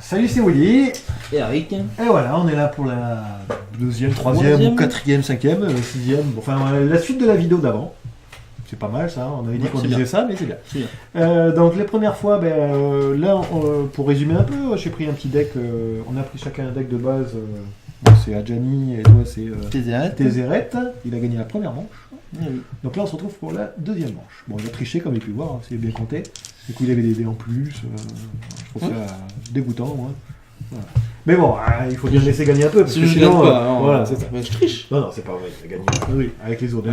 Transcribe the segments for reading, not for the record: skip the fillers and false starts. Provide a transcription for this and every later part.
Salut, c'est Willy. Et Eric. Et voilà, on est là pour la deuxième, troisième, ou quatrième, cinquième, sixième. Enfin, la suite de la vidéo d'avant. C'est pas mal ça, on avait dit qu'on disait ça, mais c'est bien. Donc les premières fois, pour résumer un peu, j'ai pris un petit deck, on a pris chacun un deck de base. C'est Adjani et toi c'est Tézéret. Il a gagné la première manche. Oui. Donc là on se retrouve pour la deuxième manche. Bon, il a triché comme il a pu voir, c'est bien compté. Du coup il avait des dés en plus. Je trouve ça dégoûtant moi. Voilà. Mais bon, il faut bien laisser gagner un peu parce que sinon, voilà, c'est ça. Mais je triche. Non, c'est pas vrai, il a gagné. Oui, avec les autres.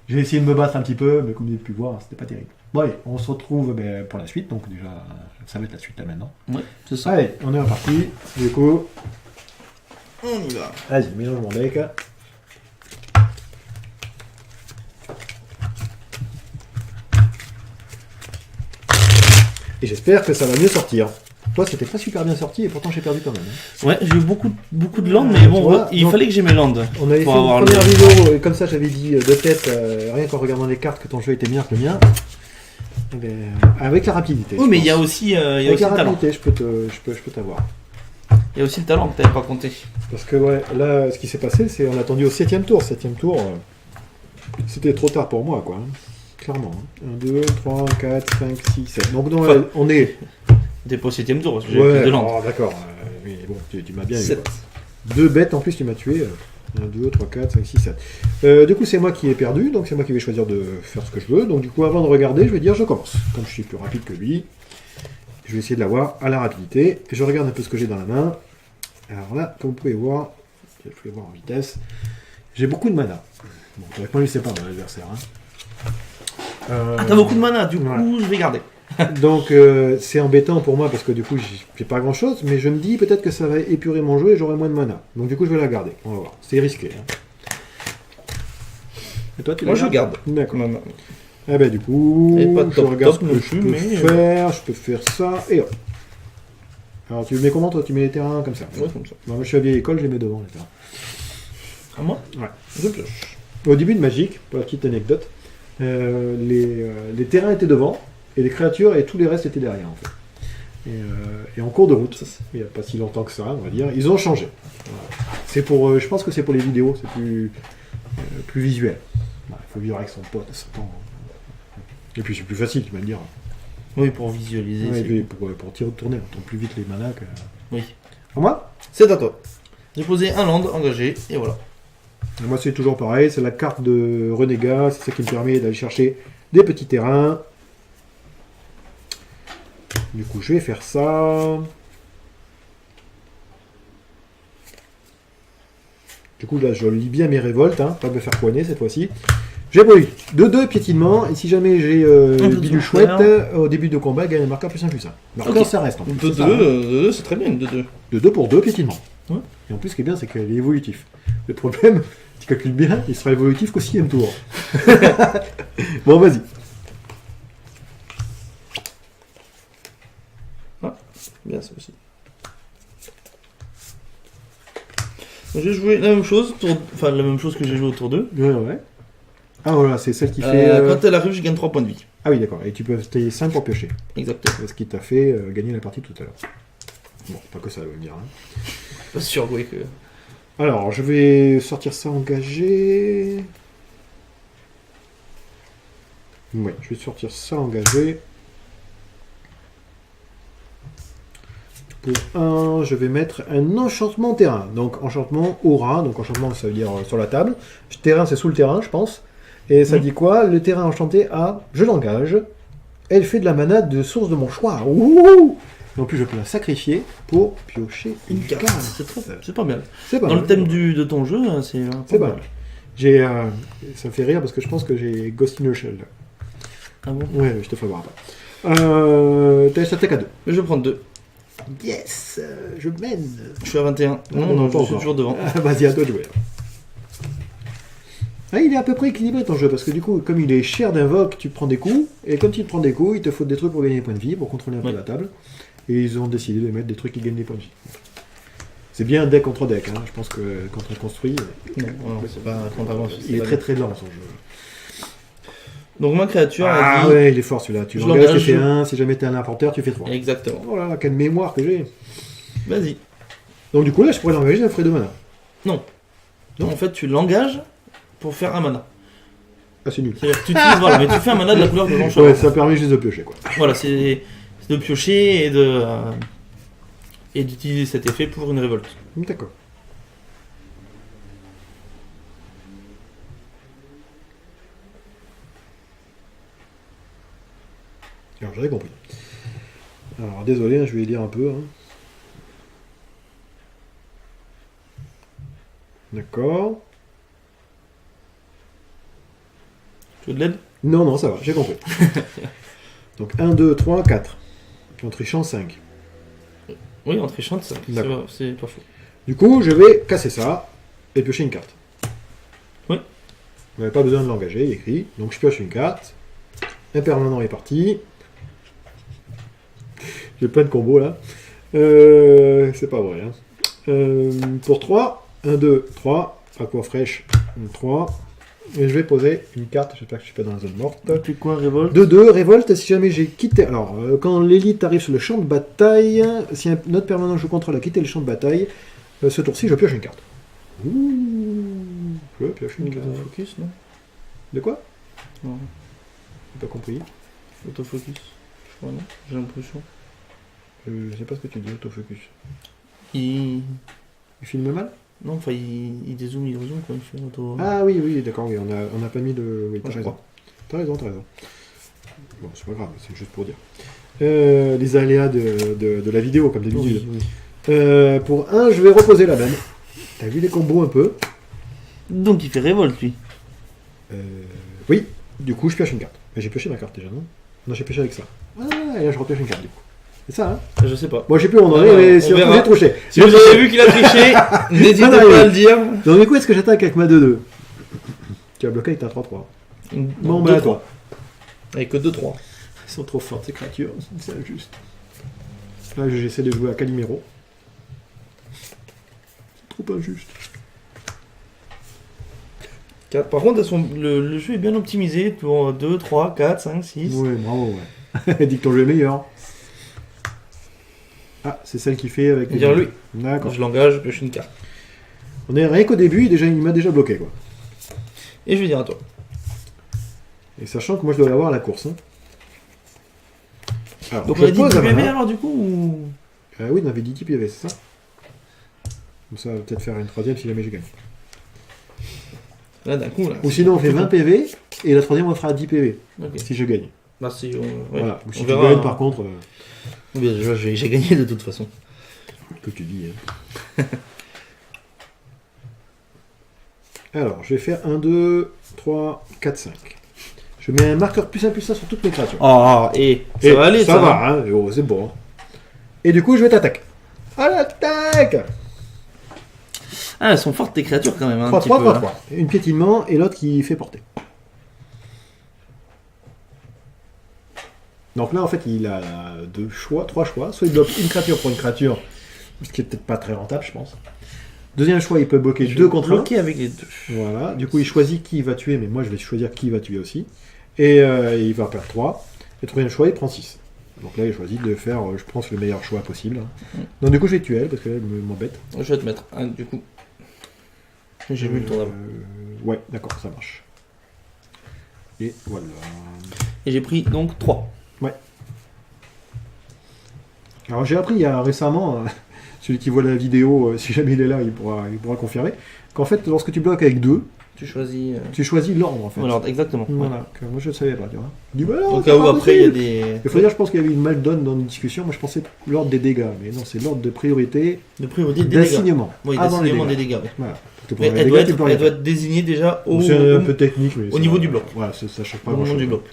J'ai essayé de me battre un petit peu, mais comme vous avez pu voir, c'était pas terrible. Bon allez, on se retrouve pour la suite, donc déjà, ça va être la suite là maintenant. Ouais, c'est ça. Allez, on est reparti. Du coup, on y va. Vas-y, mélange mon deck. Et j'espère que ça va mieux sortir. Toi, c'était pas super bien sorti et pourtant j'ai perdu quand même. Ouais, j'ai eu beaucoup de landes, mais bon, vois, il fallait que j'ai mes landes. On avait fait une première vidéo, et comme ça j'avais dit de tête, rien qu'en regardant les cartes, que ton jeu était meilleur que le mien. Avec la rapidité. Oui, mais il y a aussi, avec la rapidité, je peux t'avoir. Il y a aussi le talent que t'avais pas compté. Parce que ouais, là, ce qui s'est passé, c'est on a attendu au 7ème tour. 7ème tour, c'était trop tard pour moi, quoi. Clairement. 1, 2, 3, 4, 5, 6, 7. Donc non, on est... T'es pas au 7ème tour, parce que j'ai plus de landes. Oh, d'accord. Mais bon, tu m'as bien eu. 7. 2 bêtes en plus, tu m'as tué. 1, 2, 3, 4, 5, 6, 7. Du coup, c'est moi qui ai perdu, donc c'est moi qui vais choisir de faire ce que je veux. Donc du coup, avant de regarder, je vais dire je commence. Comme je suis plus rapide que lui, je vais essayer de l'avoir à la rapidité. Je regarde un peu ce que j'ai dans la main. Alors là, comme vous pouvez voir, je vais voir en vitesse, j'ai beaucoup de mana. Bon, avec moi, lui, c'est pas mon adversaire. Ah, t'as beaucoup de mana, du coup, je vais garder. Donc, c'est embêtant pour moi parce que du coup, j'ai pas grand chose, mais je me dis peut-être que ça va épurer mon jeu et j'aurai moins de mana. Donc, du coup, je vais la garder. On va voir. C'est risqué. Et toi, tu moi, je garde. D'accord. Eh ben, du coup, je regarde ce que je peux faire. Je peux faire ça et hop. Alors, tu mets comment, toi? Tu mets les terrains comme ça? Ouais, comme ça. Moi, je suis à vieille école, je les mets devant, les terrains. À moi? Ouais. Je pioche. Au début de Magic, pour la petite anecdote, les terrains étaient devant, et les créatures et tous les restes étaient derrière, en fait. Et en cours de route, il n'y a pas si longtemps que ça, on va dire, ils ont changé. Voilà. C'est pour, je pense que c'est pour les vidéos, c'est plus visuel. Il faut vivre avec son pote, et puis c'est plus facile, tu vas me dire. Oui, pour visualiser. Ouais, et puis pour tourner, on tourne plus vite les manas que... Oui. À moi? C'est à toi. J'ai posé un land engagé, et voilà. Et moi, c'est toujours pareil, c'est la carte de renégat, c'est ça qui me permet d'aller chercher des petits terrains. Du coup, je vais faire ça. Du coup, là, je lis bien mes révoltes, pas me faire poigner cette fois-ci. J'ai brûlé 2-2 piétinement, et si jamais j'ai Bilu chouette, au début de combat, gagne un marqueur plus 1 plus 1. Marqueur, okay. Ça reste en plus. 2-2, c'est très bien, 2-2. 2-2 pour 2 piétinement. Ouais. Et en plus, ce qui est bien, c'est qu'elle est évolutif. Le problème, tu calcules bien, il sera évolutif qu'au 6ème tour. Bon, vas-y. Ah, bien ça aussi. J'ai joué la même chose, la même chose que j'ai joué au tour 2. Ouais. Ah voilà, c'est celle qui fait... Quand elle arrive, je gagne 3 points de vie. Ah oui, d'accord. Et tu peux payer 5 pour piocher. Exactement. C'est ce qui t'a fait gagner la partie tout à l'heure. Bon, pas que ça veut dire. Pas sûr, oui. Que... Alors, je vais sortir ça engagé. Ouais, je vais sortir ça engagé. Pour 1, je vais mettre un enchantement terrain. Donc, enchantement aura. Donc, enchantement, ça veut dire sur la table. Terrain, c'est sous le terrain, je pense. Et ça dit quoi? Le terrain enchanté a, je l'engage. Elle fait de la mana de source de mon choix. Ouh! Et en plus, je peux la sacrifier pour piocher une carte. C'est pas mal. C'est pas dans mal. Le thème de ton jeu, c'est pas mal. Ça me fait rire parce que je pense que j'ai Ghost in the Shell. Ah bon? Ouais, je te ferai voir après. T'as attaque à 2. Je vais prendre 2. Yes, je mène. Je suis à 21. Non, je suis toujours devant. Vas-y, à toi de jouer. Ah, il est à peu près équilibré ton jeu, parce que du coup, comme il est cher d'invoque, tu prends des coups, et quand tu te prends des coups, il te faut des trucs pour gagner des points de vie, pour contrôler un peu la table, et ils ont décidé de mettre des trucs qui gagnent des points de vie. C'est bien deck contre deck, je pense que quand on construit, non, c'est pas il est très très lent son jeu. Donc ma créature a dit... ouais, il est fort celui-là, tu l'engages, tu fais 1, si jamais t'es un importeur, tu fais 3. Exactement. Oh là là, quelle mémoire que j'ai. Vas-y. Donc du coup là, je pourrais l'engager, ça me ferait 2 mana. Non. Non. En fait, tu l'engages pour faire un mana. Ah, c'est nul. C'est-à-dire que tu utilises, voilà, mais tu fais un mana de la couleur de ton choix. Ouais, ça permet juste de piocher, quoi. Voilà, c'est de piocher et d'utiliser cet effet pour une révolte. D'accord. Alors, j'avais compris. Alors, désolé, hein, je vais lire un peu. Hein. D'accord. Tu veux de l'aide? Non, non, ça va, j'ai compris. Donc 1, 2, 3, 4. En trichant 5. Oui, en trichant, D'accord. c'est pas faux. Du coup, je vais casser ça et piocher une carte. Oui. Vous n'avez pas besoin de l'engager, il est écrit. Donc je pioche une carte. Impermanent est parti. J'ai plein de combos là. C'est pas vrai. Hein. Pour 3, 1, 2, 3. Aqua fraîche, 3. Et je vais poser une carte, j'espère que je suis pas dans la zone morte. Tu quoi, révolte? 2-2, révolte, si jamais j'ai quitté... Alors, quand l'élite arrive sur le champ de bataille, si un autre permanent que je contrôle a quitté le champ de bataille, ce tour-ci, je pioche une carte. Ouh, je pioche une carte. Autofocus, non? De quoi? Non. J'ai pas compris. Autofocus. Je crois, non? J'ai l'impression. Je sais pas ce que tu dis, autofocus. Il filme mal? Non, enfin, il dézoome, il rezoome quand il fait auto... Ah oui, oui, d'accord, oui, on a pas mis de... Oui, t'as je raison. crois. T'as raison. Bon, c'est pas grave, c'est juste pour dire. Les aléas de la vidéo, comme d'habitude. Oui, oui. Pour 1, je vais reposer la même. T'as vu les combos un peu? Donc il fait révolte, lui. Oui, du coup, je pioche une carte. Mais j'ai pioché ma carte déjà, non? Non, j'ai pioché avec ça. Ah, et là, je repioche une carte, du coup. C'est ça, hein? Je sais pas. Moi, je sais plus où on en est, mais on si verra. j'ai touché. Si vous avez vu qu'il a triché, n'hésitez Non, non, pas oui. à le dire. Donc, du coup, est-ce que j'attaque avec ma 2-2? Tu as bloqué avec ta 3-3. Bon, bah, à toi. Avec 2-3. Ils sont trop fortes, ces créatures. C'est injuste. Là, j'essaie de jouer à Calimero. C'est trop injuste. Par contre, le jeu est bien optimisé pour 2, 3, 4, 5, 6. Ouais, bravo, ouais. Dis que ton jeu est meilleur. Ah, c'est celle qui fait avec... Dire lui. D'accord. Je l'engage, je pioche une carte. On est rien qu'au début, il m'a déjà bloqué, quoi. Et je vais dire à toi. Et sachant que moi, je dois l'avoir à la course. Hein. Alors, Donc je on a dit pose 10 un PV mana. alors du coup ou... Oui, on avait dit 10 PV, c'est ça? Comme ça, on va peut-être faire une troisième si jamais je gagne. Là d'un coup là. Ou sinon, on fait 20 PV, et la troisième, on fera 10 PV, Ok. si je gagne. Bah si ouais, Voilà. Ou si on tu verra. gagnes, par contre, Bien, j'ai gagné de toute façon. que tu dis. Hein. Alors, je vais faire 1, 2, 3, 4, 5. Je mets un marqueur +1 +1 sur toutes mes créatures. Ah et ça Et va aller ça va, hein. Oh, c'est bon. Hein. Et du coup, je vais t'attaquer. À l'attaque! Ah elles sont fortes tes créatures quand même hein, 3, un petit 3, peu. 3, Là. 3. Une piétinement et l'autre qui fait porter. Donc là, en fait, il a 3 choix. Soit il bloque une créature pour une créature, ce qui est peut-être pas très rentable, je pense. Deuxième choix, il peut bloquer Je 2 vais contre 1. bloquer avec les deux. Voilà. Du coup, il choisit qui il va tuer, mais moi, je vais choisir qui il va tuer aussi. Et il va perdre 3. Et troisième choix, il prend 6. Donc là, il choisit de faire, je pense, le meilleur choix possible. Donc du coup, je vais tuer elle, parce qu'elle m'embête. Je vais te mettre un du coup. J'ai vu le tour d'avant. Ouais, d'accord, ça marche. Et voilà. Et j'ai pris donc 3. Alors j'ai appris il y a récemment, celui qui voit la vidéo, si jamais il est là, il pourra confirmer, qu'en fait, lorsque tu bloques avec 2, Tu choisis. tu choisis l'ordre en fait. Alors exactement. Voilà, Ouais. que moi je ne savais pas, tu vois. Je dis, bah non, Au c'est cas où pas après il y a possible. des. Il faut dire, je pense qu'il y avait une mal donne dans une discussion, moi je pensais l'ordre des dégâts, mais non, c'est l'ordre de priorité De priorité des dégâts. d'assignement. Oui, avant les d'assignement dégâts. des dégâts. Ouais. Voilà. Parce que pour Mais les elle dégâts, tu peux rien doit faire. être désignée déjà au, C'est un au, peu technique, mais au niveau du bloc. Voilà, ça change pas au moment grand-chose. du bloc.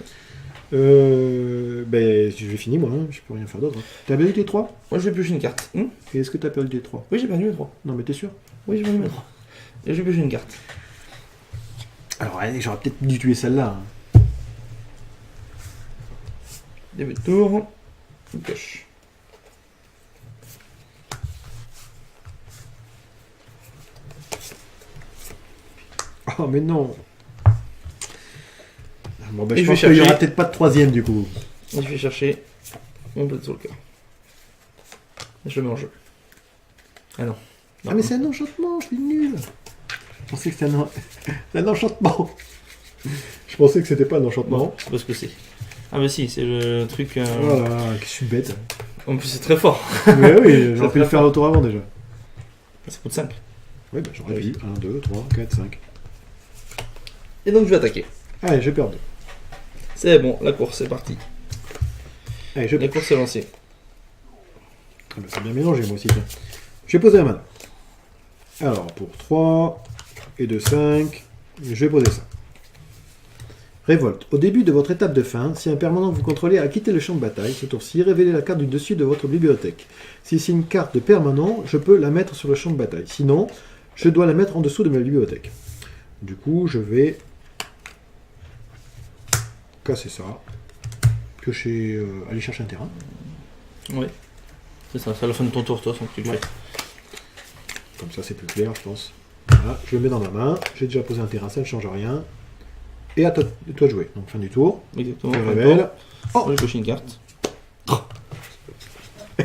Ben, j'ai fini moi, hein, je peux rien faire d'autre. Hein. T'as perdu tes 3? Moi je vais piocher une carte. Et est-ce que t'as perdu tes 3? Oui, j'ai perdu mes 3. Non, mais t'es sûr? Oui, j'ai perdu mes 3. Et je vais piocher une carte. Alors, allez, j'aurais peut-être dû tuer celle-là. Hein. Début de tour. Une pioche. Oh, mais non. Bon, ben, Et je je vais pense qu'il y aura chercher. peut-être pas de troisième du coup. Et je vais chercher mon bled sur le cœur. Et je le mets en jeu. Ah non. Ah mais c'est un enchantement, je suis nul. Je pensais que c'était un enchantement. Je pensais que c'était pas un enchantement. Bon, je sais pas ce que c'est. Ah mais si, c'est le truc... Voilà, que je suis bête. En plus c'est très fort. Mais oui, j'aurais Ça pu le fait faire autour avant déjà. Ça coûte 5. Oui, bah j'aurais pu. 1, 2, 3, 4, 5. Et donc je vais attaquer. Allez, je perds 2. C'est bon, la course, c'est parti. Allez, je La course est lancée. Ah bah, c'est bien mélangé moi aussi. Tiens. Je vais poser un mana. Alors, pour 3 et 2, 5, je vais poser ça. Révolte. Au début de votre étape de fin, si un permanent que vous contrôlez a quitté le champ de bataille, ce tour-ci, révélez la carte du dessus de votre bibliothèque. Si c'est une carte de permanent, je peux la mettre sur le champ de bataille. Sinon, je dois la mettre en dessous de ma bibliothèque. Du coup, je vais casser ça. Piocher, aller chercher un terrain. Oui. C'est ça, c'est à la fin de ton tour, toi, sans que tu le Ouais. fais. Comme ça, c'est plus clair, je pense. Voilà, je le mets dans ma main. J'ai déjà posé un terrain, ça ne change rien. Et à toi de jouer. Donc, fin du tour. Exactement. Je fin de révèle. tour. Oh, Je coche une carte.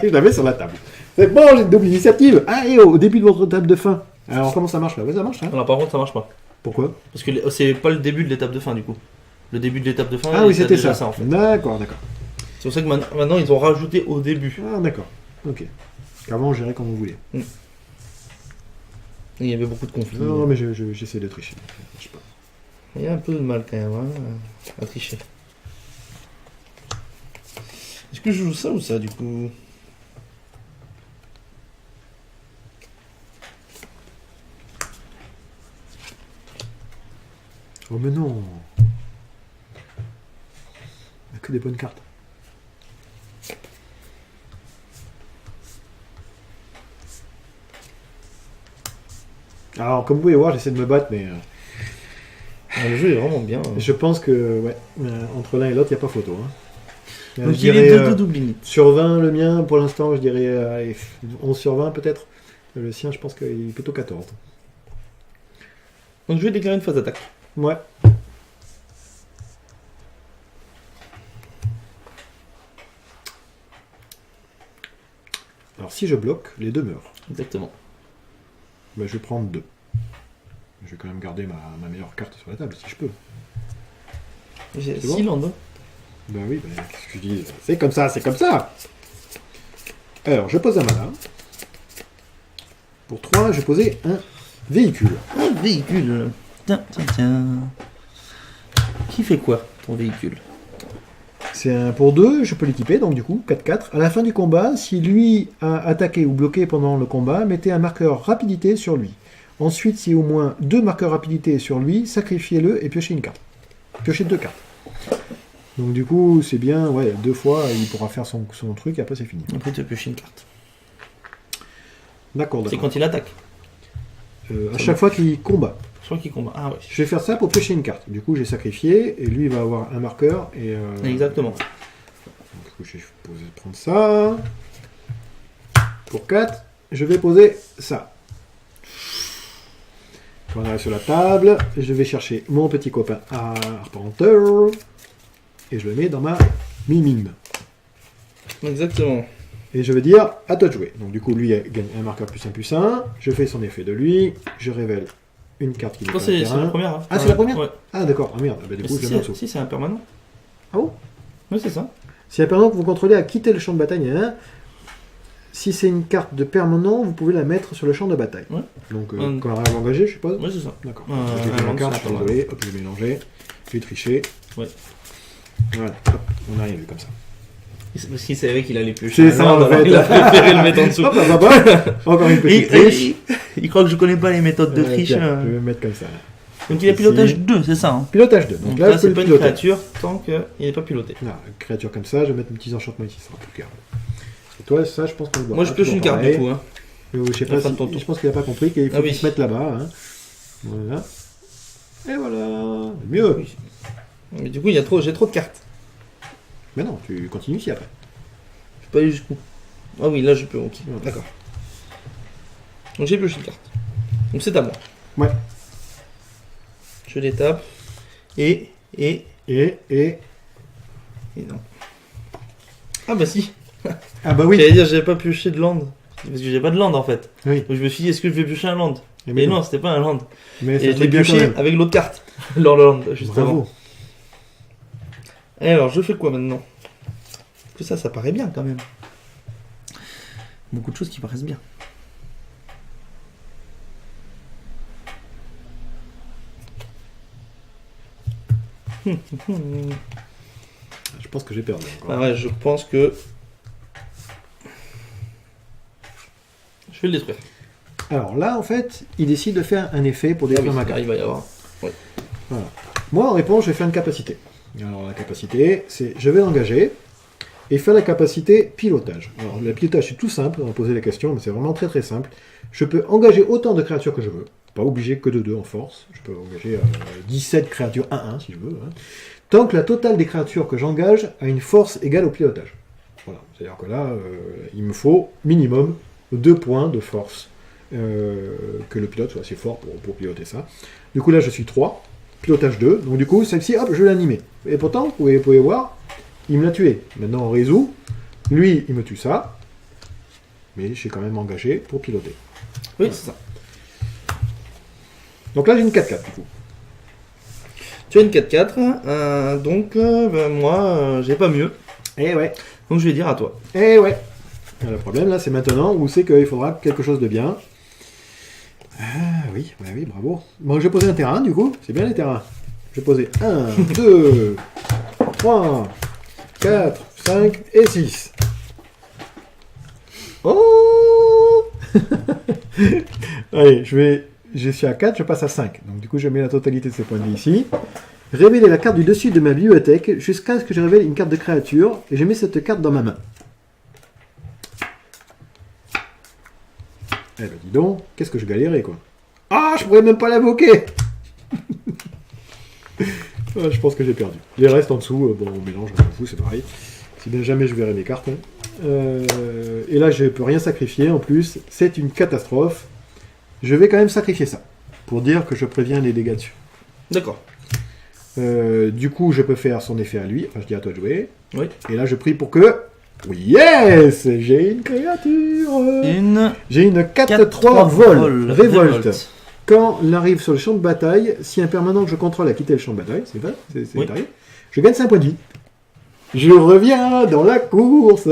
et je la mets sur la table. C'est bon, j'ai une double initiative. Ah, et au début de votre table de fin. Alors, comment ça marche là? Ouais, ça marche, hein? Alors par contre, ça marche pas. Pourquoi? Parce que c'est pas le début de l'étape de fin, du coup. Le début de l'étape de fin, Ah oui, t'as c'était déjà ça. en fait. D'accord, d'accord. C'est pour ça que maintenant, ils ont rajouté au début. Ah, d'accord. Ok. Avant, gérer comme vous voulez. Et il y avait beaucoup de conflits. Non, mais j'essaie de tricher. Je sais pas. Il y a un peu de mal quand même hein, à tricher. Est-ce que je joue ça ou ça du coup? Oh, mais non. Il n'y a que des bonnes cartes. Alors, comme vous pouvez voir, j'essaie de me battre, mais Le jeu est vraiment bien. je pense que, ouais, entre l'un et l'autre, il n'y a pas photo. Hein. Donc Je il dirais, est de double limite. sur 20, le mien, pour l'instant, je dirais allez, 11 sur 20 peut-être. Le sien, je pense qu'il est plutôt 14. Donc je vais déclarer une phase d'attaque. Ouais. Alors, si je bloque, les deux meurent. Exactement. Bah, je vais prendre 2. Je vais quand même garder ma meilleure carte sur la table, si je peux. J'ai C'est bon 6 landes. Bah oui, bah, qu'est-ce que je dis? C'est comme ça, c'est comme ça. Alors, je pose un mana. Pour 3, je vais poser un véhicule. Un véhicule. Tiens, tiens, tiens. Qui fait quoi, ton véhicule? C'est un pour 2, je peux l'équiper, donc du coup, 4-4. À la fin du combat, si lui a attaqué ou bloqué pendant le combat, mettez un marqueur rapidité sur lui. Ensuite, si au moins 2 marqueurs rapidité sur lui, sacrifiez-le et piochez une carte. Piochez 2 cartes. Donc du coup, c'est bien, ouais, 2 fois, il pourra faire son truc et après c'est fini. Après tu vas piocher une carte. D'accord, C'est d'accord. quand il attaque. À chaque fois qu'il combat. Je crois qu'il combat. Ah ouais. Je vais faire ça pour piocher une carte. Du coup, j'ai sacrifié, et lui, il va avoir un marqueur, et... Exactement. Donc, du coup, je vais prendre ça. Pour 4, je vais poser ça. Quand on arrive sur la table, je vais chercher mon petit copain Arpenteur, et je le mets dans ma mimine. Exactement. Et je vais dire, à toi de jouer. Donc du coup, lui il gagne un marqueur +1/+1, je fais son effet de lui, je révèle une carte qui Je est pense sur que le c'est terrain. la première. Hein. Ah, c'est la première? Ouais. Ah d'accord, ah merde, bah, du Mais coup, je si, le mets en dessous. si, c'est un permanent. Ah bon? Oui, c'est ça. Si un permanent que vous contrôlez a quitté le champ de bataille, si c'est une carte de permanent, vous pouvez la mettre sur le champ de bataille. Ouais. Donc, quand on arrive à engager, je suppose. Oui, c'est ça. D'accord. Un J'ai fait la lance, carte, c'est je suis un permanent. désolé, hop, je vais mélanger, je vais tricher. Ouais. Voilà, hop, on arrive comme ça. C'est parce qu'il savait qu'il allait piocher. C'est ça, en fait. Il a préféré le mettre en dessous. Hop, hop, hop, hop. Encore une petite triche. Il croit que je connais pas les méthodes de triche. Tiens, je vais me mettre comme ça. Donc il a pilotage 2, c'est ça. Hein. Pilotage 2. Donc, Donc là, là, je peux c'est pas le une piloter. créature tant qu'il n'est pas piloté. Là, une créature comme ça, je vais mettre mes petits enchantements ici, ça sera plus clair. Et toi, ça, je pense qu'on le voit. Moi, je pioche une carte du coup. Hein. Je sais À la pas fin si, de ton tour. je pense qu'il n'a pas compris qu'il faut Ah oui. qu'il se mette là-bas. Hein. Voilà. Et voilà. Mieux. Oui. Mais du coup, j'ai trop de cartes. Mais non, tu continues ici après. Je peux pas aller jusqu'où. Ah oui, là je peux, ok. Ouais. D'accord. Donc j'ai pioché une carte. Donc c'est à moi. Ouais. Je les tape. Et Et non. Ah bah si. ah bah oui. J'allais dire, j'avais pas pioché de land. Parce que j'ai pas de land en fait. Oui. Donc je me suis dit, est-ce que je vais piocher un land? Mais Et non, c'était pas un land. Mais Et ça je l'ai fait bien quand pioché même. avec l'autre carte. Lors le land, juste avant. Bravo. Et alors, je fais quoi maintenant? Parce que ça paraît bien quand même. Beaucoup de choses qui paraissent bien. Je pense que j'ai perdu encore. Ah ouais, je pense que... Je vais le détruire. Alors là, en fait, il décide de faire un effet pour Ah oui, détruire ma carte. il va y avoir. Voilà. Moi, en réponse, je vais faire une capacité. Alors la capacité, c'est je vais l'engager et faire la capacité pilotage. Alors le pilotage, c'est tout simple, on va poser la question, mais c'est vraiment très très simple. Je peux engager autant de créatures que je veux. Pas obligé que de 2 en force. Je peux engager 17 créatures 1-1 si je veux. Hein. Tant que la totale des créatures que j'engage a une force égale au pilotage. Voilà. C'est-à-dire que là, il me faut minimum 2 points de force. Que le pilote soit assez fort pour piloter ça. Du coup là je suis 3, pilotage 2, donc du coup celle-ci, hop, je vais l'animer. Et pourtant, vous pouvez voir, il me l'a tué. Maintenant on résout, lui il me tue ça, mais j'ai quand même engagé pour piloter. Oui, c'est ça. Donc là j'ai une 4-4 du coup. Tu as une 4-4, donc moi, j'ai pas mieux. Eh ouais, Donc je vais dire à toi. eh ouais. Et le problème là c'est maintenant où c'est qu'il faudra quelque chose de bien. Ah oui, ouais, oui, bravo. Bon, je vais poser un terrain, du coup. C'est bien les terrains. Je vais poser 1, 2, 3, 4, 5 et 6. Oh Allez, je suis à 4, je passe à 5. Donc du coup, je mets la totalité de ces points de vie ici. Révéler la carte du dessus de ma bibliothèque jusqu'à ce que je révèle une carte de créature et je mets cette carte dans ma main. Eh ben dis donc, qu'est-ce que je galérais quoi. Ah, je pourrais même pas l'invoquer. Ah, je pense que j'ai perdu. Les restes en dessous, bon, on mélange, on s'en fout, c'est pareil. Si bien jamais je verrai mes cartes. Hein. Et là, je peux rien sacrifier en plus. C'est une catastrophe. Je vais quand même sacrifier ça. Pour dire que je préviens les dégâts dessus. D'accord. Du coup, je peux faire son effet à lui. Enfin, je dis à toi de jouer. Oui. Et là, je prie pour que... Oui, yes, j'ai une créature. J'ai une 4-3 vol. Révolte. Quand il arrive sur le champ de bataille, si un permanent que je contrôle a quitté le champ de bataille, c'est vrai, Oui. arrivé, je gagne 5 points de vie. Je reviens dans la course.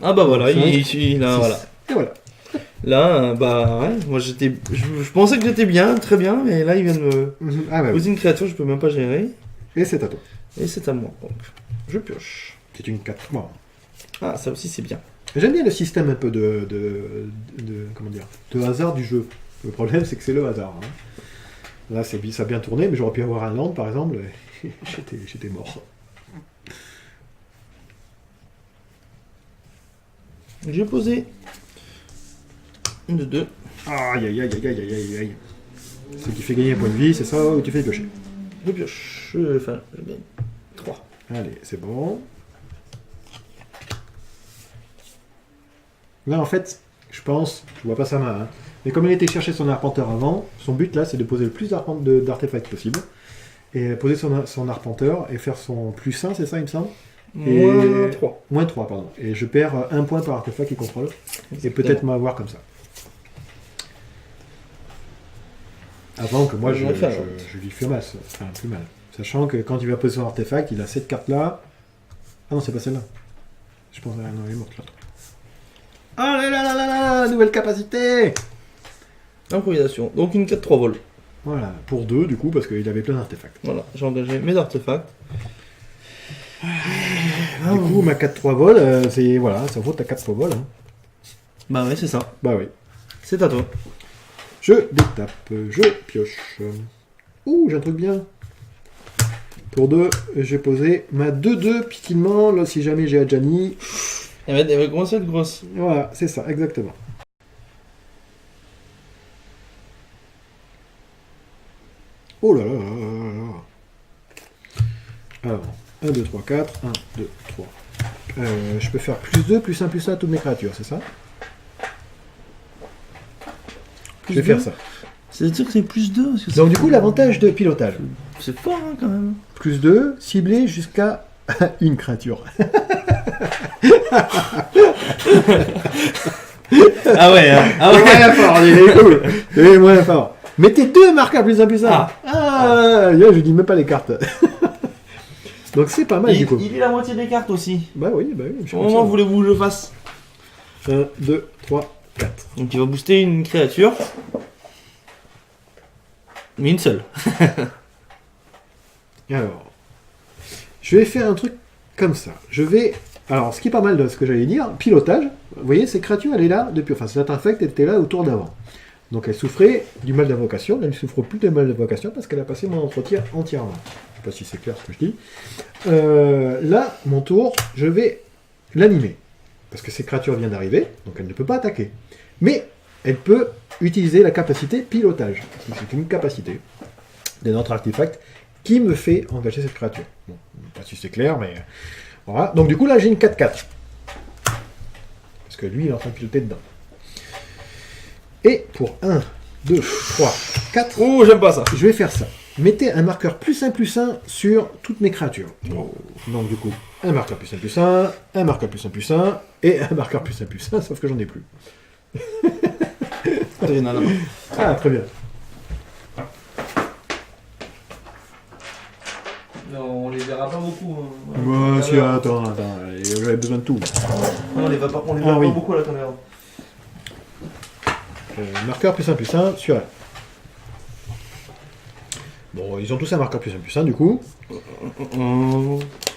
Ah bah voilà, Cinq, il a, voilà. Et voilà. Là, bah ouais, moi je pensais que j'étais bien, très bien, mais là il vient de me Ah bah oui. poser une créature, je peux même pas gérer. Et c'est à toi. Et c'est à moi, donc je pioche. C'est une 4-3. Ah, ça aussi c'est bien. J'aime bien le système un peu de comment dire, de hasard du jeu. Le problème, c'est que c'est le hasard. Hein. Là, ça a bien tourné, mais j'aurais pu avoir un land, par exemple, et j'étais mort. J'ai posé une de 2. Aïe, aïe, aïe, aïe, aïe, aïe, aïe. C'est qui fait gagner un point de vie, c'est ça, ou tu fais piocher? Je pioche, enfin, je gagne 3. Allez, c'est bon. Là, en fait, je pense, je vois pas sa main, hein, mais comme il était chercher son arpenteur avant, son but là, c'est de poser le plus d'artefacts possible. Et poser son arpenteur et faire son plus 1, c'est ça, il me semble? Moins 3. Moins 3, pardon. Et je perds 1 point par artefact qu'il contrôle. Et peut-être m'avoir comme ça. Avant que moi, je lui fais mal. Enfin, plus mal. Sachant que quand il va poser son artefact, il a cette carte-là. Ah non, c'est pas celle-là. Je pense à non, elle est morte l'autre. Oh là là là là là, nouvelle capacité. Improvisation. Donc une 4-3 vol. Voilà, pour 2 du coup, parce qu'il avait plein d'artefacts. Voilà, j'ai engagé mes artefacts. Du coup, ma 4-3 vol, c'est voilà, ça vaut ta 4-3 vol. Hein. Bah ouais, c'est ça. Bah oui. C'est à toi. Je détape, je pioche. Ouh, j'ai un truc bien. Pour 2, j'ai posé ma 2-2 pitillement, là, si jamais j'ai Adjani. Elle va commencer à être grosse. Voilà, c'est ça, exactement. Oh là là là là là. Alors, 1, 2, 3, 4, 1, 2, 3. Je peux faire plus 2, plus 1, plus 1 à toutes mes créatures, c'est ça? Je vais faire ça. C'est-à-dire que c'est plus 2. Donc du coup, l'avantage de pilotage. C'est fort hein, quand même. Plus 2, ciblé jusqu'à une créature. Ah ouais, hein. Ah C'est ouais. moins fort, il est cool. C'est moins fort. Mettez 2 marqueurs plus 1 plus 1. Ah. Là, je dis même pas les cartes. Donc c'est pas mal du coup. Il lit la moitié des cartes aussi. Bah oui, bah oui. Comment voulez-vous que je fasse? 1, 2, 3, 4. Donc il va booster une créature. Mais une seule. Alors, je vais faire un truc comme ça. Je vais... Alors, ce qui est pas mal de ce que j'allais dire, pilotage. Vous voyez, cette créature, elle est là depuis... Enfin, cette infect, elle était là au tour d'avant. Donc, elle souffrait du mal d'invocation. Là, elle ne souffre plus du mal d'invocation parce qu'elle a passé mon entretien entièrement. Je sais pas si c'est clair ce que je dis. Là, mon tour, je vais l'animer. Parce que cette créature vient d'arriver, donc elle ne peut pas attaquer. Mais elle peut utiliser la capacité pilotage. C'est une capacité de notre artefact qui me fait engager cette créature. Bon, je ne sais pas si c'est clair, mais voilà. Donc du coup, là, j'ai une 4-4. Parce que lui, il est en train de piloter dedans. Et pour 1, 2, 3, 4, Oh, j'aime pas ça. je vais faire ça. Mettez un marqueur +1/+1 sur toutes mes créatures. Donc du coup, un marqueur +1/+1, un marqueur +1/+1, et un marqueur +1/+1, sauf que j'en ai plus. Ah, très bien. Non, on les verra pas beaucoup. Bah, si, attends, j'avais besoin de tout. Non, on les verra pas, oui. pas beaucoup à la caméra. Marqueur +1/+1 sur elle. Bon, ils ont tous un marqueur +1/+1 du coup.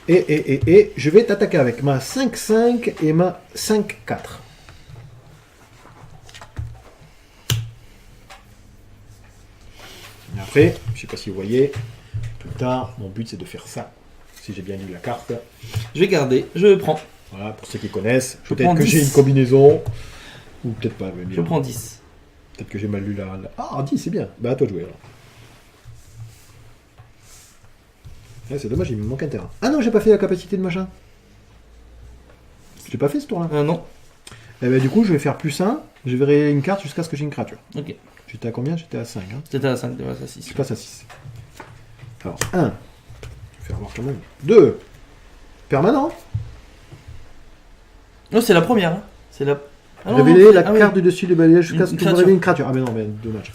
Et je vais t'attaquer avec ma 5-5 et ma 5-4. Et après, je sais pas si vous voyez, tout tard, mon but c'est de faire ça. Si j'ai bien lu la carte. Je vais garder, je prends. Voilà, pour ceux qui connaissent. Je Peut-être prends que 10. j'ai une combinaison. Ou peut-être pas. Mais Je bien. prends 10. Peut-être que j'ai mal lu la... Ah, 10, c'est bien. Bah, à toi de jouer alors. Ouais, c'est dommage, il me manque un terrain. Ah non, j'ai pas fait la capacité de machin. J'ai pas fait ce tour-là. Non. Eh ben, du coup, je vais faire +1. Je verrai une carte jusqu'à ce que j'ai une créature. Ok. J'étais à combien? J'étais à 5. Hein. C'était à 5, tu à 6. Je passe à 6. Alors, 1. Je vais faire voir quand même. 2. Permanent. Non, c'est la première. Hein. C'est la... Ah, non, Révéler non, la ah, carte oui. du dessus du balayage jusqu'à Une ce que vous créature. révélez une créature. Ah, mais non, mais dommage.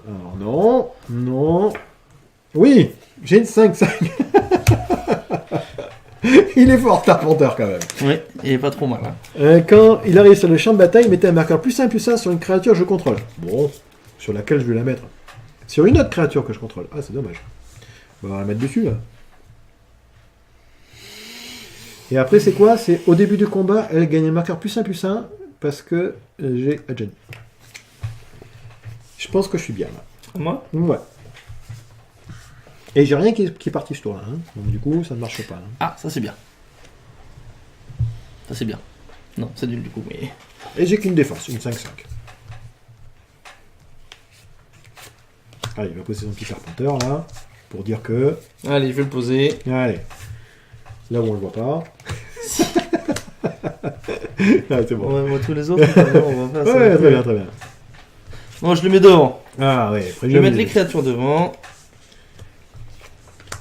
Alors, non. Non. Oui, j'ai une 5-5. Il est fort, Tarpenteur, quand même. Oui, il est pas trop mal. Hein. Quand il arrive sur le champ de bataille, mettez un marqueur +1/+1 sur une créature que je contrôle. Bon, sur laquelle je vais la mettre. Sur une autre créature que je contrôle. Ah, c'est dommage. On va la mettre dessus, là. Et après, c'est quoi? C'est au début du combat, elle gagne un marqueur +1/+1 parce que j'ai Adjani. Je pense que je suis bien, là. Moi? Ouais. Et j'ai rien qui est parti ce tour-là. Hein. Donc du coup, ça ne marche pas. Hein. Ah, ça c'est bien. Ça c'est bien. Non, c'est nul du coup, mais... Et j'ai qu'une défense, une 5-5. Allez, il va poser son petit Tarpenteur, là, pour dire que... Allez, je vais le poser. Allez. Là où on le voit pas. Ah, c'est bon. On va voir tous les autres. On va faire ça. Ouais, très bien, très bien. Non, je le mets devant. Ah ouais, Je vais mettre les créatures devant.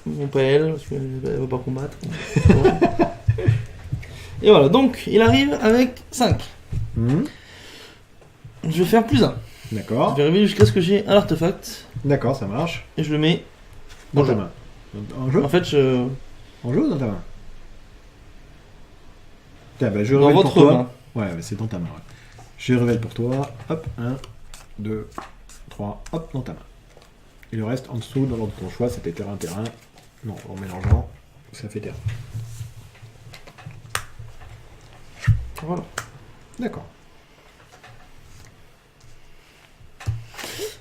Bon, pas elle, parce qu'elle va pas combattre. Et voilà, donc il arrive avec 5. Je vais faire +1. D'accord. Je vais arriver jusqu'à ce que j'ai un artefact. D'accord, ça marche. Et je le mets Dans en ta jeu. main. En jeu En fait, je... En jeu ou dans ta main? Tiens, bah, je dans révèle votre pour toi. main. Ouais, mais c'est dans ta main. Ouais. Je révèle pour toi. Hop, 1, 2, 3, hop, dans ta main. Et le reste en dessous, dans l'ordre de ton choix, c'était terrain. Non, en mélangeant, ça fait terrain. Voilà. D'accord.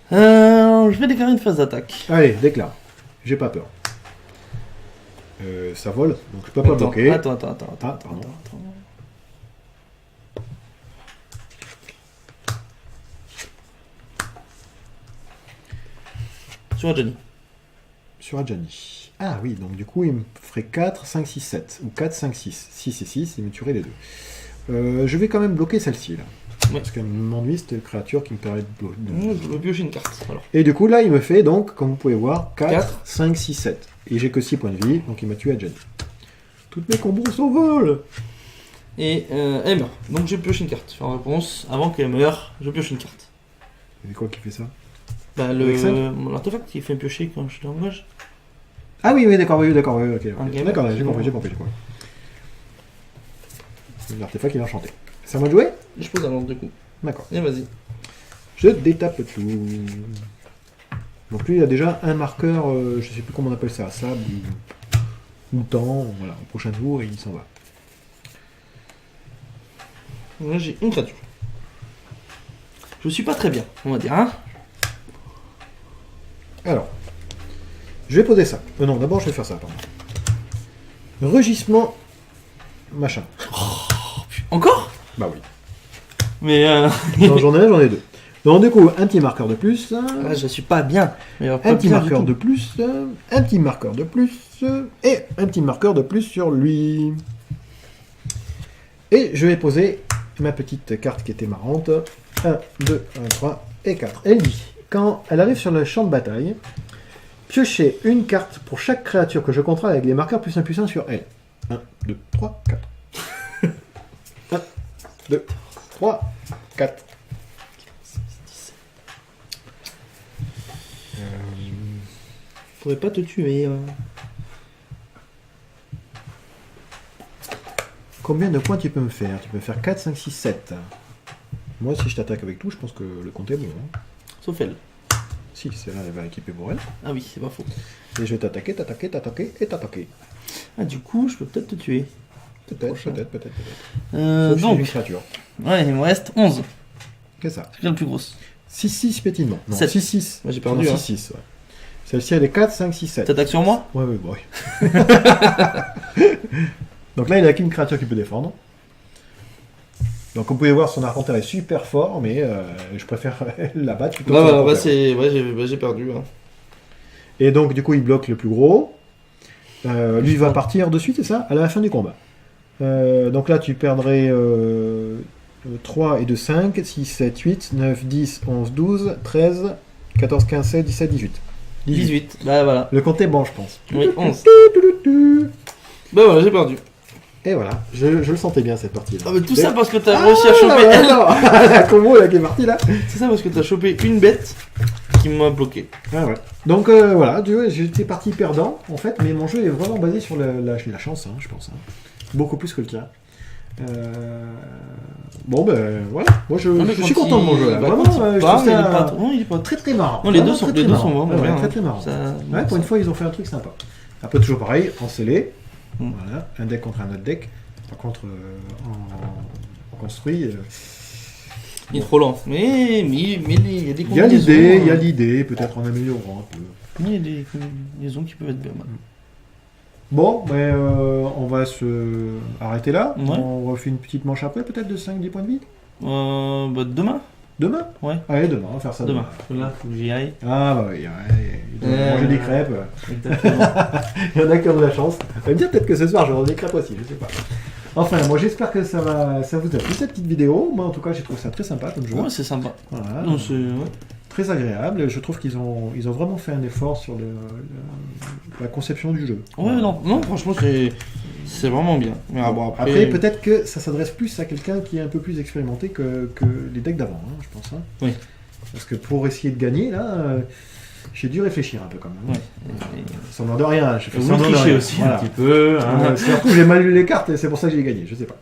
Je vais déclarer une phase d'attaque. Allez, déclare. J'ai pas peur. Ça vole, donc je peux pas bloquer. Attends. Ah, pardon. Sur Johnny. Sur Adjani. Ah oui, donc du coup, il me ferait 4, 5, 6, 7. Ou 4, 5, 6. 6 et 6, il me tuerait les deux. Je vais quand même bloquer celle-ci, là. Ouais. Parce qu'elle m'ennuie, cette créature qui me permet de bloquer. Je vais piocher une carte. Alors. Et du coup, là, il me fait donc, comme vous pouvez voir, 4, 4. 5, 6, 7. Et j'ai que 6 points de vie, donc il m'a tué Adjani. Toutes mes combos s'envolent. Et elle meurt. Donc j'ai pioché une carte. En réponse, avant qu'elle meure, je pioche une carte. C'est quoi qui fait ça? Bah, Avec ça l'artefact qui fait piocher quand je l'engage. Ah oui, d'accord, ok. Ok. D'accord, j'ai compris. L'artefact il est enchanté. C'est à moi de jouer? Je pose un ordre de coup. D'accord. Et vas-y. Je détape tout. Donc lui il a déjà un marqueur, je sais plus comment on appelle ça, sable ou temps, voilà, au prochain tour il s'en va. Là j'ai une créature. Je suis pas très bien, on va dire, hein. Alors, je vais poser ça. Non, d'abord je vais faire ça, pardon. Rugissement, machin. Encore? Bah oui. Mais Non, j'en ai deux. Donc du coup, un petit marqueur de plus. ah, je suis pas bien. Mais Un petit marqueur de plus, un petit marqueur de plus, et un petit marqueur de plus sur lui. Et je vais poser ma petite carte qui était marrante. 1, 2, 1, 3 et 4. Elle dit, quand elle arrive sur le champ de bataille, piochez une carte pour chaque créature que je contrôle avec les marqueurs plus 1 sur elle. 1, 2, 3, 4. 1, 2, 3, 4. Je pourrais pas te tuer. Combien de points tu peux me faire? Tu peux me faire 4, 5, 6, 7. Moi, si je t'attaque avec tout, je pense que le compte est bon. Hein. Sauf elle. Si, celle-là, elle va équiper pour elle. Ah oui, c'est pas faux. Et je vais t'attaquer. Ah, du coup, je peux peut-être te tuer. Prochain. Peut-être. Sauf si j'ai Donc, une créature. ouais, il me reste 11. Qu'est-ce que ça? C'est bien le plus grosse. 6-6 pétinement. Non, 7. 6-6. Moi, j'ai perdu. Non, Hein. 6-6, ouais. Celle-ci, elle est 4, 5, 6, 7. T'attaques sur moi? Ouais. Donc là, il n'a qu'une créature qui peut défendre. Donc, vous pouvez voir, son arpenteur est super fort, mais je préfère la battre plutôt que son Bah, arpenteur. c'est. Ouais, j'ai perdu. Hein. Et donc, du coup, il bloque le plus gros. Lui, il va partir de suite, c'est ça? À la fin du combat. Donc là, tu perdrais 3 et 2, 5, 6, 7, 8, 9, 10, 11, 12, 13, 14, 15, 16, 17, 18. 18. Bah, voilà. Le compte est bon, je pense. Oui, 11. Bah, voilà, j'ai perdu. Et voilà, je le sentais bien cette partie-là. Ah, mais tout ça parce que t'as réussi à choper elle. La combo là qui est partie là. C'est ça parce que t'as chopé une bête qui m'a bloqué. Ah ouais. Donc voilà, tu vois, j'étais parti perdant en fait, mais mon jeu est vraiment basé sur la chance, hein, je pense. Hein. Beaucoup plus que le tien. Bon ben voilà, moi je suis content de mon jeu là. Vraiment, je trouve ça il est pas très très marrant. Non, les deux Vraiment sont marrant. vraiment bien. Très très marrant. Ça- Ouais, pour une fois ils ont fait un truc sympa. Après toujours pareil, en scellé. Mm. Voilà, un deck contre un autre deck. Par contre en construit. Il est trop lent. Mais il y a des Il y a combinaisons. l'idée, peut-être en améliorant un peu. Il y a des combinaisons qui peuvent être bien mal. Bon, ben, on va se arrêter là. Ouais. On refait une petite manche après, peut-être de 5-10 points de vie. Bah, demain. Demain? Ouais. Allez, demain, on va faire ça Demain. Là, faut que j'y aille. Ah bah oui, il doit manger des crêpes. Exactement. Il y en a qui ont de la chance. Ça veut dire peut-être que ce soir j'aurai des crêpes aussi, je sais pas. Enfin, moi j'espère que ça vous a plu cette petite vidéo. Moi en tout cas j'ai trouvé ça très sympa comme jeu. Ouais, c'est sympa. Voilà. Non, c'est... Ouais. Très agréable. Je trouve qu'ils ont vraiment fait un effort sur la conception du jeu. Ouais, non, franchement, c'est vraiment bien. Mais bon, Après, peut-être que ça s'adresse plus à quelqu'un qui est un peu plus expérimenté que les decks d'avant, hein, je pense. Hein. Oui. Parce que pour essayer de gagner, là, j'ai dû réfléchir un peu quand même. Ouais. Sans de rien. J'ai fait Vous semblant de trichez rien. aussi Voilà. un petit peu. Hein. Surtout, j'ai mal lu les cartes et c'est pour ça que j'ai gagné, je sais pas.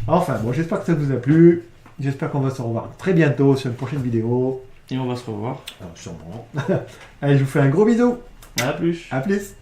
Enfin, bon, j'espère que ça vous a plu. J'espère qu'on va se revoir très bientôt sur une prochaine vidéo. Et on va se revoir. Alors, sûrement. Allez, je vous fais un gros bisou. À plus. À plus.